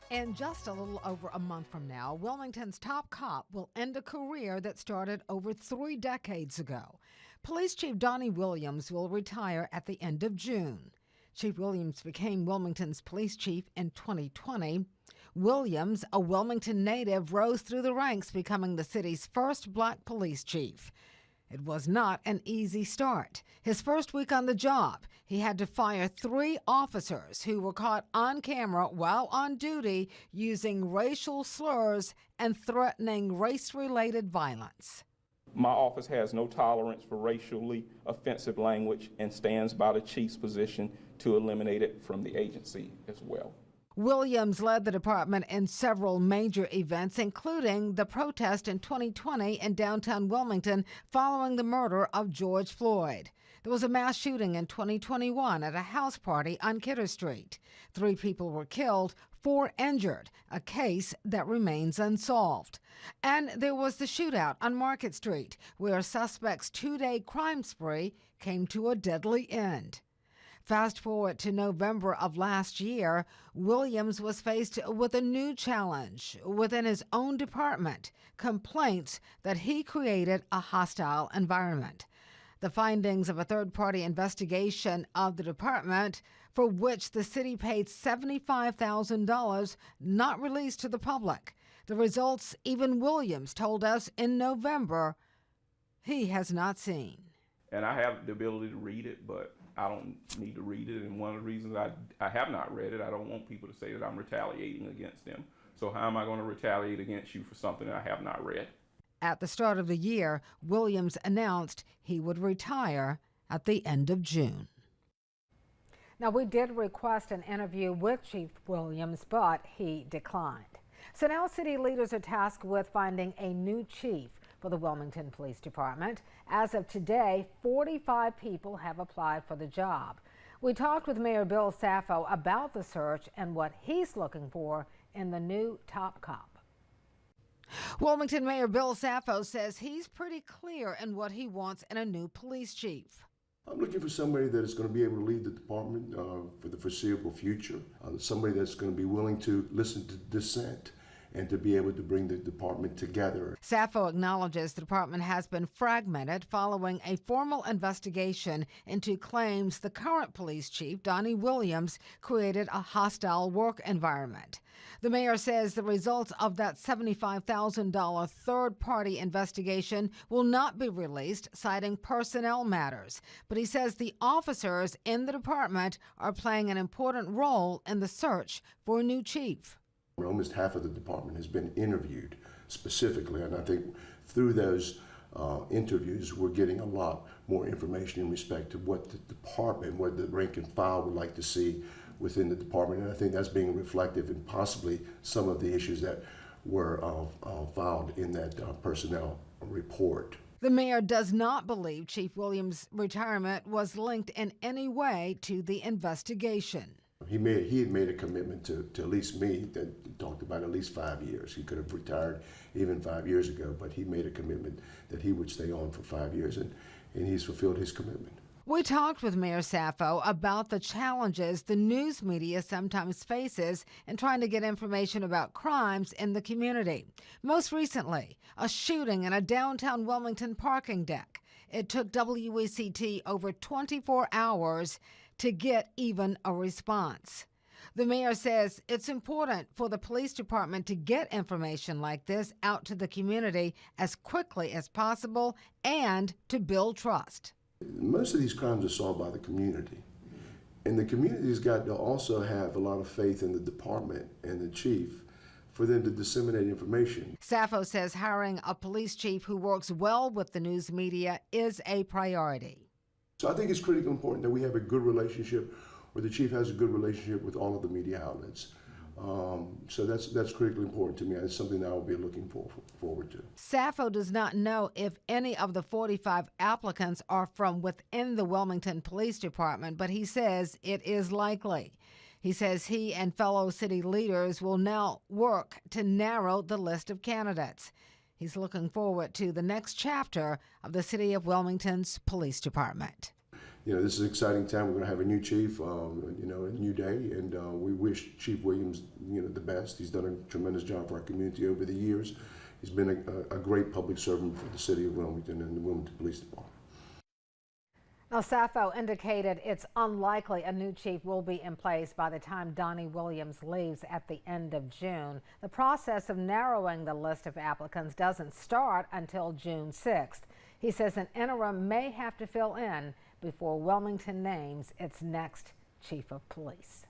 In just a little over a month from now, Wilmington's top cop will end a career that started over 3 decades ago. Police Chief Donnie Williams will retire at the end of June. Chief Williams became Wilmington's police chief in 2020. Williams, a Wilmington native, rose through the ranks, becoming the city's first black police chief. It was not an easy start. His first week on the job, he had to fire 3 officers who were caught on camera while on duty using racial slurs and threatening race-related violence. My office has no tolerance for racially offensive language and stands by the chief's position to eliminate it from the agency as well. Williams led the department in several major events, including the protest in 2020 in downtown Wilmington following the murder of George Floyd. There was a mass shooting in 2021 at a house party on Kidder Street. 3 people were killed, 4 injured, a case that remains unsolved. And there was the shootout on Market Street, where a suspect's 2-day crime spree came to a deadly end. Fast forward to November of last year, Williams was faced with a new challenge within his own department, complaints that he created a hostile environment. The findings of a third-party investigation of the department, for which the city paid $75,000, not released to the public. The results even Williams told us in November he has not seen. And I have the ability to read it, but I don't need to read it. And one of the reasons I have not read it, I don't want people to say that I'm retaliating against them. So how am I going to retaliate against you for something that I have not read? At the start of the year, Williams announced he would retire at the end of June. Now, we did request an interview with Chief Williams, but he declined. So now city leaders are tasked with finding a new chief for the Wilmington Police Department. As of today, 45 people have applied for the job. We talked with Mayor Bill Saffo about the search and what he's looking for in the new top cop. Wilmington Mayor Bill Saffo says he's pretty clear in what he wants in a new police chief. I'm looking for somebody that is going to be able to lead the department for the foreseeable future, somebody that's going to be willing to listen to dissent and to be able to bring the department together. Saffo acknowledges the department has been fragmented following a formal investigation into claims the current police chief, Donnie Williams, created a hostile work environment. The mayor says the results of that $75,000 third-party investigation will not be released, citing personnel matters. But he says the officers in the department are playing an important role in the search for a new chief. Almost half of the department has been interviewed specifically, and I think through those interviews we're getting a lot more information in respect to what the department, what the rank and file would like to see within the department, and I think that's being reflective in possibly some of the issues that were filed in that personnel report. The mayor does not believe Chief Williams' retirement was linked in any way to the investigation. He had made a commitment to at least me that talked about at least 5 years. He could have retired even 5 years ago, but he made a commitment that he would stay on for 5 years, and he's fulfilled his commitment. We talked with Mayor Saffo about the challenges the news media sometimes faces in trying to get information about crimes in the community. Most recently, a shooting in a downtown Wilmington parking deck. It took WECT over 24 hours to get even a response. The mayor says it's important for the police department to get information like this out to the community as quickly as possible and to build trust. Most of these crimes are solved by the community, and the community's got to also have a lot of faith in the department and the chief for them to disseminate information. Saffo says hiring a police chief who works well with the news media is a priority. So I think it's critically important that we have a good relationship, or the chief has a good relationship with all of the media outlets. So that's critically important to me. It's something that I will be looking forward to. Saffo does not know if any of the 45 applicants are from within the Wilmington Police Department, but he says it is likely. He says he and fellow city leaders will now work to narrow the list of candidates. He's looking forward to the next chapter of the City of Wilmington's police department. you know, this is an exciting time. We're going to have a new chief, you know, a new day, and we wish Chief Williams, you know, the best. He's done a tremendous job for our community over the years. He's been a great public servant for the city of Wilmington and the Wilmington Police Department. Now, Saffo indicated it's unlikely a new chief will be in place by the time Donnie Williams leaves at the end of June. The process of narrowing the list of applicants doesn't start until June 6th. He says an interim may have to fill in before Wilmington names its next chief of police.